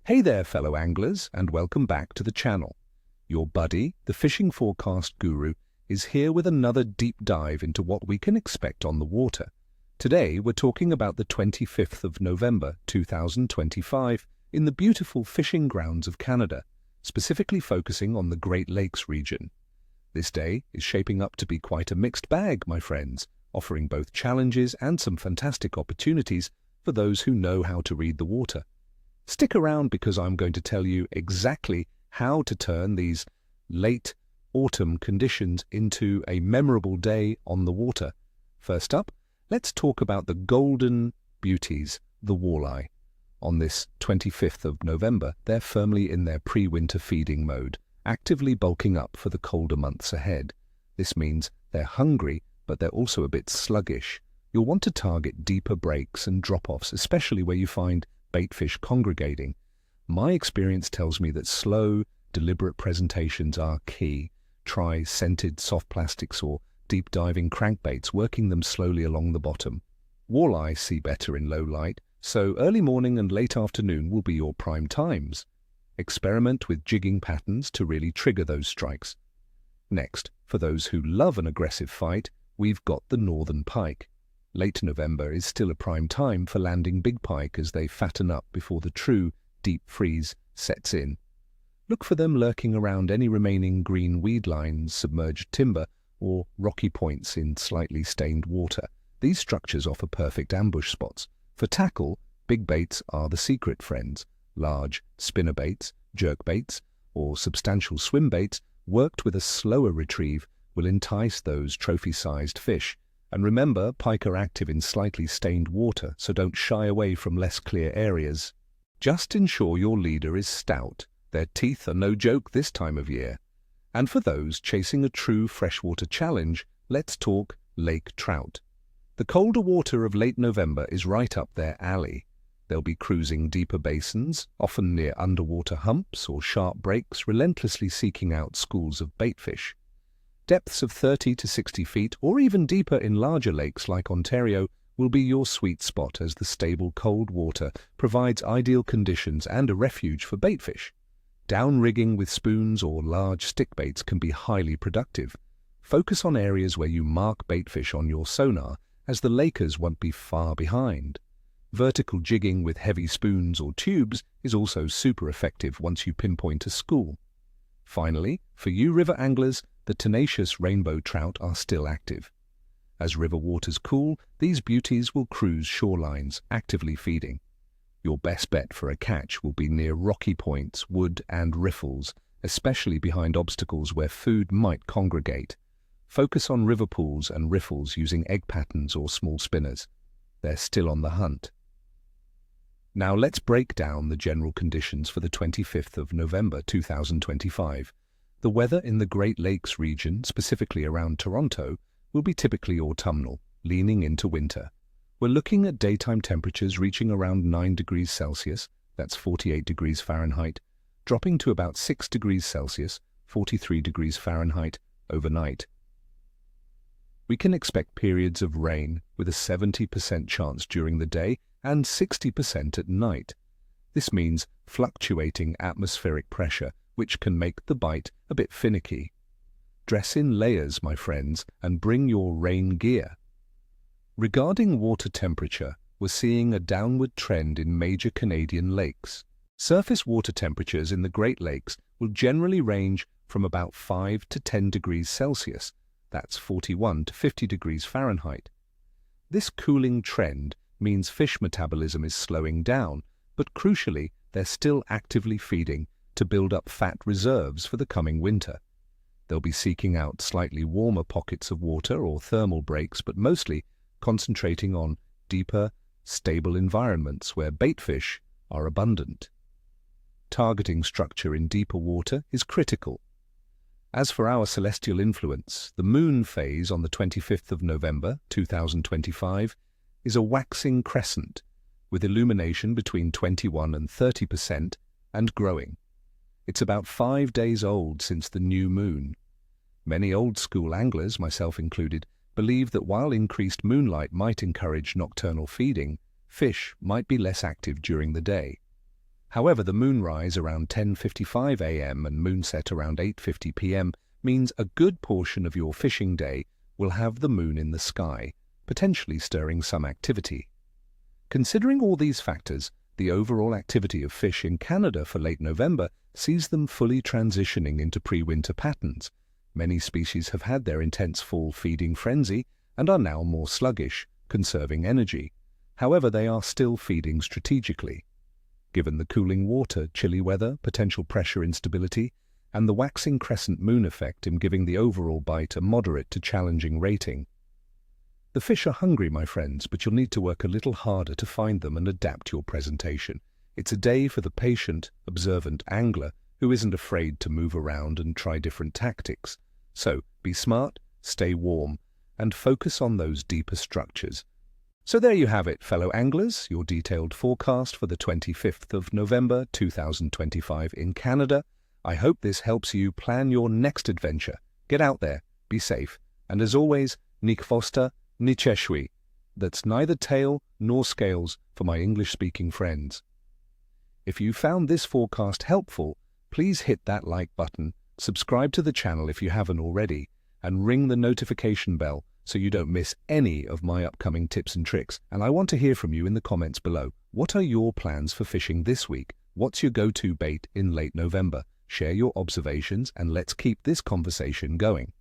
Hey there, fellow anglers, and welcome back to the channel. Your buddy, the fishing forecast guru, is here with another deep dive into what we can expect on the water. Today, we're talking about the 25th of November 2025 in the beautiful fishing grounds of Canada, specifically focusing on the Great Lakes region. This day is shaping up to be quite a mixed bag, my friends, offering both challenges and some fantastic opportunities for those who know how to read the water. Stick around because I'm going to tell you exactly how to turn these late autumn conditions into a memorable day on the water. First up, let's talk about the golden beauties, the walleye. On this 25th of November, they're firmly in their pre-winter feeding mode, actively bulking up for the colder months ahead. This means they're hungry, but they're also a bit sluggish. You'll want to target deeper breaks and drop-offs, especially where you find baitfish congregating. My experience tells me that slow, deliberate presentations are key. Try scented soft plastics or deep diving crankbaits, working them slowly along the bottom. Walleye see better in low light, so early morning and late afternoon will be your prime times. Experiment with jigging patterns to really trigger those strikes. Next, for those who love an aggressive fight, we've got the northern pike. Late November is still a prime time for landing big pike as they fatten up before the true deep freeze sets in. Look for them lurking around any remaining green weed lines, submerged timber, or rocky points in slightly stained water. These structures offer perfect ambush spots. For tackle, big baits are the secret friends. Large spinnerbaits, jerkbaits, or substantial swim baits worked with a slower retrieve will entice those trophy-sized fish. And remember, pike are active in slightly stained water, so don't shy away from less clear areas. Just ensure your leader is stout. Their teeth are no joke this time of year. And for those chasing a true freshwater challenge, let's talk lake trout. The colder water of late November is right up their alley. They'll be cruising deeper basins, often near underwater humps or sharp breaks, relentlessly seeking out schools of baitfish. Depths of 30 to 60 feet, or even deeper in larger lakes like Ontario, will be your sweet spot as the stable cold water provides ideal conditions and a refuge for baitfish. Down-rigging with spoons or large stick baits can be highly productive. Focus on areas where you mark baitfish on your sonar, as the lakers won't be far behind. Vertical jigging with heavy spoons or tubes is also super effective once you pinpoint a school. Finally, for you river anglers, the tenacious rainbow trout are still active. As river waters cool, these beauties will cruise shorelines, actively feeding. Your best bet for a catch will be near rocky points, wood and riffles, especially behind obstacles where food might congregate. Focus on river pools and riffles using egg patterns or small spinners. They're still on the hunt. Now let's break down the general conditions for the 25th of November 2025. The weather in the Great Lakes region, specifically around Toronto, will be typically autumnal, leaning into winter. We're looking at daytime temperatures reaching around 9 degrees Celsius, that's 48 degrees Fahrenheit, dropping to about 6 degrees Celsius, 43 degrees Fahrenheit, overnight. We can expect periods of rain with a 70% chance during the day and 60% at night. This means fluctuating atmospheric pressure, which can make the bite a bit finicky. Dress in layers, my friends, and bring your rain gear. Regarding water temperature, we're seeing a downward trend in major Canadian lakes. Surface water temperatures in the Great Lakes will generally range from about 5 to 10 degrees Celsius, that's 41 to 50 degrees Fahrenheit. This cooling trend means fish metabolism is slowing down, but crucially, they're still actively feeding to build up fat reserves for the coming winter. They'll be seeking out slightly warmer pockets of water or thermal breaks, but mostly concentrating on deeper, stable environments where baitfish are abundant. Targeting structure in deeper water is critical. As for our celestial influence, the moon phase on the 25th of November 2025 is a waxing crescent with illumination between 21 and 30% and growing. It's about 5 days old since the new moon. Many old-school anglers, myself included, believe that while increased moonlight might encourage nocturnal feeding, fish might be less active during the day. However, the moonrise around 10:55 a.m. and moonset around 8:50 p.m. means a good portion of your fishing day will have the moon in the sky, potentially stirring some activity. Considering all these factors, the overall activity of fish in Canada for late November sees them fully transitioning into pre-winter patterns. Many species have had their intense fall feeding frenzy and are now more sluggish, conserving energy. However, they are still feeding strategically. Given the cooling water, chilly weather, potential pressure instability, and the waxing crescent moon effect in giving the overall bite a moderate to challenging rating. The fish are hungry, my friends, but you'll need to work a little harder to find them and adapt your presentation. It's a day for the patient, observant angler who isn't afraid to move around and try different tactics. So, be smart, stay warm, and focus on those deeper structures. So there you have it, fellow anglers, your detailed forecast for the 25th of November 2025 in Canada. I hope this helps you plan your next adventure. Get out there, be safe, and as always, Nick Foster, Nicheshwi. That's neither tail nor scales for my English-speaking friends. If you found this forecast helpful, please hit that like button, subscribe to the channel if you haven't already, and ring the notification bell so you don't miss any of my upcoming tips and tricks. And I want to hear from you in the comments below. What are your plans for fishing this week? What's your go-to bait in late November? Share your observations and let's keep this conversation going.